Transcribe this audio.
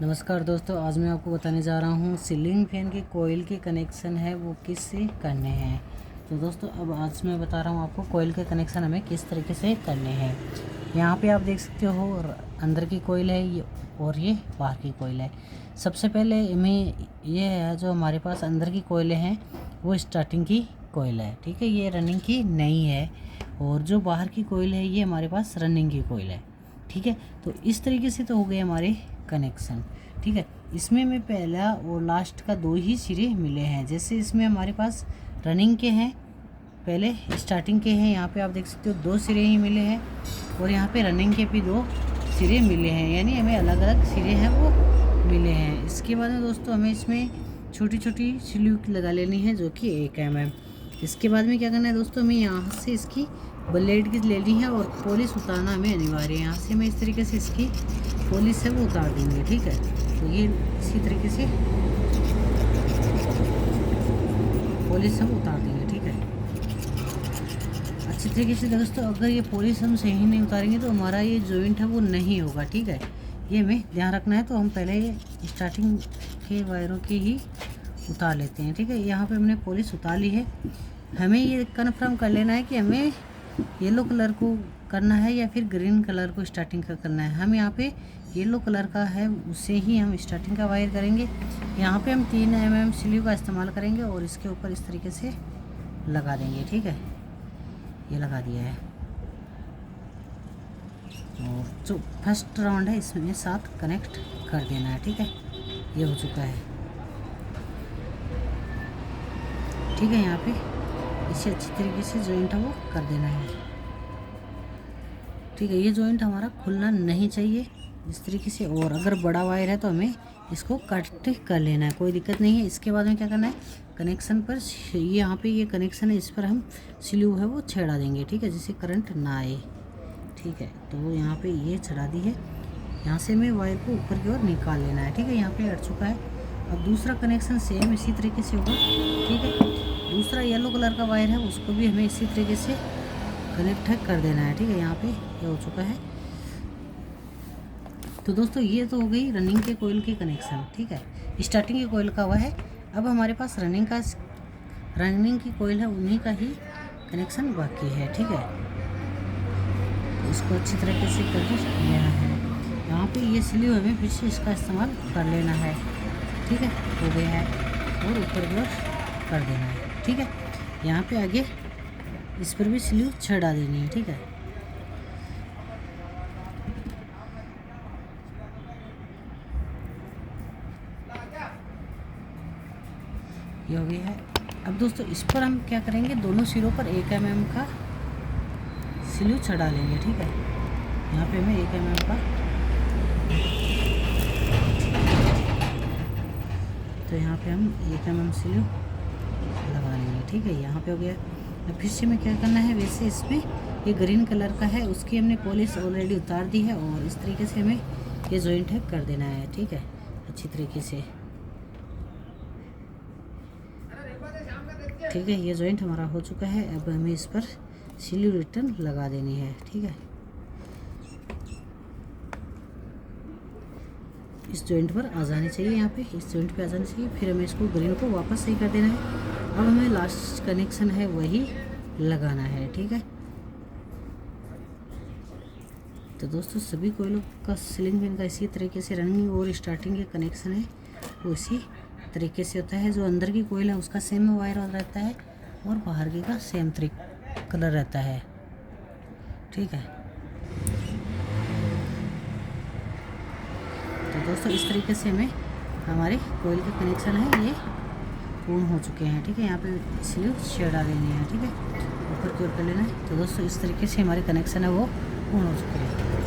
नमस्कार दोस्तों, आज मैं आपको बताने जा रहा हूँ सीलिंग फैन के कोयल के कनेक्शन है वो किससे करने हैं। तो दोस्तों अब आज मैं बता रहा हूँ आपको कोयल के कनेक्शन हमें किस तरीके से करने हैं। यहाँ पे आप देख सकते हो अंदर की कोयल है ये और ये बाहर की कोयल है। सबसे पहले हमें ये है जो हमारे पास अंदर की कोयलें हैं वो स्टार्टिंग की कोयल है, ठीक है, ये रनिंग की नहीं है। और जो बाहर की कोयल है ये हमारे पास रनिंग की कोयल है, ठीक है। तो इस तरीके से तो हो गए हमारे कनेक्शन, ठीक है। इसमें हमें पहला और लास्ट का 2 ही सिरे मिले हैं। जैसे इसमें हमारे पास रनिंग के हैं, पहले स्टार्टिंग के हैं, यहाँ पे आप देख सकते हो 2 सिरे ही मिले हैं और यहाँ पे रनिंग के भी 2 सिरे मिले हैं, यानी हमें अलग अलग सिरे हैं वो मिले हैं। इसके बाद में दोस्तों हमें इसमें छोटी छोटी स्लीव लगा लेनी है जो कि 1 mm। इसके बाद में क्या करना है दोस्तों, हमें यहाँ से इसकी ब्लेड की लेनी है और पॉलिश उतारना हमें अनिवार्य है। यहाँ से हमें इस तरीके से इसकी पॉलिश है वो उतार देंगे, ठीक है। तो ये इसी तरीके से पॉलिश हम उतार देंगे, ठीक है, अच्छी तरीके से। दोस्तों अगर ये पॉलिश हम सही नहीं उतारेंगे तो हमारा ये जॉइंट है वो नहीं होगा, ठीक है, ये हमें ध्यान रखना है। तो हम पहले ये स्टार्टिंग के वायरों के ही उतार लेते हैं, ठीक है। यहाँ पे हमने पॉलिश उतार ली है। हमें ये कन्फर्म कर लेना है कि हमें येलो कलर को करना है या फिर ग्रीन कलर को स्टार्टिंग का करना है। हम यहाँ पे येलो कलर का है उससे ही हम स्टार्टिंग का वायर करेंगे। यहाँ पे हम 3 mm स्लीव का इस्तेमाल करेंगे और इसके ऊपर इस तरीके से लगा देंगे, ठीक है, ये लगा दिया है। और जो फर्स्ट राउंड है इसमें साथ कनेक्ट कर देना है, ठीक है, ये हो चुका है, ठीक है। यहाँ पे इसे अच्छी तरीके से जॉइंट है वो कर देना है, ठीक है। ये जॉइंट हमारा खुलना नहीं चाहिए इस तरीके से। और अगर बड़ा वायर है तो हमें इसको कट कर लेना है, कोई दिक्कत नहीं है। इसके बाद में क्या करना है, कनेक्शन पर ये यहाँ पे ये कनेक्शन है इस पर हम स्लीव है वो छेड़ा देंगे, ठीक है, जिससे करंट ना आए, ठीक है। तो यहाँ पे ये छड़ा दी है, यहाँ से हमें वायर को ऊपर की ओर निकाल लेना है, ठीक है। यहाँ पे अट चुका है। अब दूसरा कनेक्शन सेम इसी तरीके से होगा, ठीक है। दूसरा येलो कलर का वायर है उसको भी हमें इसी तरीके से कनेक्ट कर देना है, ठीक है। यहाँ पे ये हो चुका है। तो दोस्तों ये तो हो गई रनिंग के कोयल की कनेक्शन, ठीक है, स्टार्टिंग के कोयल का हुआ है। अब हमारे पास रनिंग की कोयल है उन्हीं का ही कनेक्शन बाकी है, ठीक है। इसको अच्छी तरीके से कर लेना है। यहाँ पे ये स्लीव हमें फिर से इसका इस्तेमाल कर लेना है, ठीक है, हो गया है। और ऊपर की ओर कर देना है, ठीक है। यहाँ पे आगे इस पर भी स्लीव छड़ा देनी है, ठीक है। ये हो गया है। अब दोस्तों इस पर हम क्या करेंगे, दोनों सिरों पर 1 mm का स्लीव चढ़ा लेंगे, ठीक है। यहाँ पे हमें 1 mm का, तो यहाँ पे हम 1 mm स्लीव लगा लेंगे, ठीक है, यहाँ पे हो गया। अब फिर से हमें क्या करना है, वैसे इसमें ये ग्रीन कलर का है उसकी हमने पॉलिश ऑलरेडी उतार दी है और इस तरीके से हमें ये जॉइंट है कर देना है, ठीक है, अच्छी तरीके से, ठीक है। ये जॉइंट हमारा हो चुका है। अब हमें इस पर स्लीव रिटर्न लगा देनी है, ठीक है, इस जॉइंट पर आ जानी चाहिए, यहाँ पे इस जॉइंट पे आ जानी चाहिए। फिर हमें इसको ग्रीन को वापस सही कर देना है। अब हमें लास्ट कनेक्शन है वही लगाना है, ठीक है। तो दोस्तों सभी कोयलों का सीलिंग फैन का इसी तरीके से रनिंग और स्टार्टिंग के कनेक्शन है वो इसी तरीके से होता है। जो अंदर की कोयल है उसका सेम वायर रहता है और बाहर की का सेम कलर रहता है, ठीक है। तो दोस्तों इस तरीके से हमें हमारे कोयल के कनेक्शन है ये पूर्ण हो चुके हैं, ठीक है। यहाँ पे स्लीव छेड़ा देनी है, ठीक है, ऊपर की ओर कर लेना है। तो दोस्तों इस तरीके से हमारे कनेक्शन है वो पूर्ण हो चुके हैं।